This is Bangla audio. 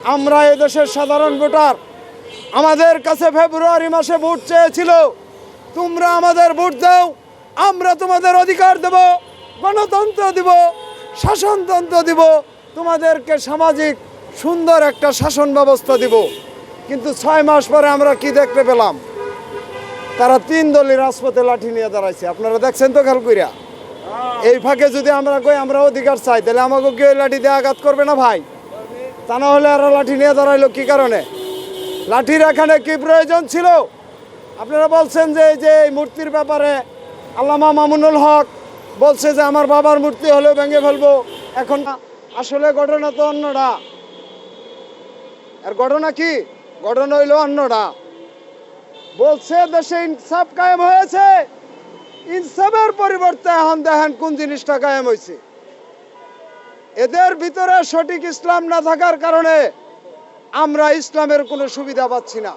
আমরা এদেশের সাধারণ ভোটার, আমাদের কাছে ফেব্রুয়ারি মাসে ভোট চেয়েছিল, তোমরা আমাদের ভোট দাও, আমরা তোমাদের অধিকার দেব, গণতন্ত্র দিব, শাসনতন্ত্র দিব, তোমাদেরকে সামাজিক সুন্দর একটা শাসন ব্যবস্থা দিব। কিন্তু 6 মাস পরে আমরা কি দেখতে পেলাম? তারা 3 দলই রাজপথে লাঠি নিয়ে দাঁড়াইছে। আপনারা দেখছেন তো খেয়াল কইরা। এই ফাঁকে যদি আমরা কই আমরা অধিকার চাই, তাহলে আমাকে কেউ লাঠি দিয়ে আঘাত করবে না ভাই? তা না হলে আর লাঠি নিয়ে দাঁড়াইলো কি কারণে? লাঠির এখানে কি প্রয়োজন ছিল? আপনারা বলছেন যে এই মূর্তির ব্যাপারে আল্লামা মামুনুল হক বলছে যে আমার বাবার মূর্তি হলেও ভেঙে ফেলবো। এখন আসলে ঘটনা তো অন্যটা। আর ঘটনা কি? ঘটনা হইলো অন্যটা। বলছে দেশে ইনসাফ কায়েম হয়েছে, ইনসাফের পরিবর্তে এখন দেখেন কোন জিনিসটা কায়েম হয়েছে। এদের ভিতরে সঠিক ইসলাম না থাকার কারণে আমরা ইসলামের কোনো সুবিধা পাচ্ছি না।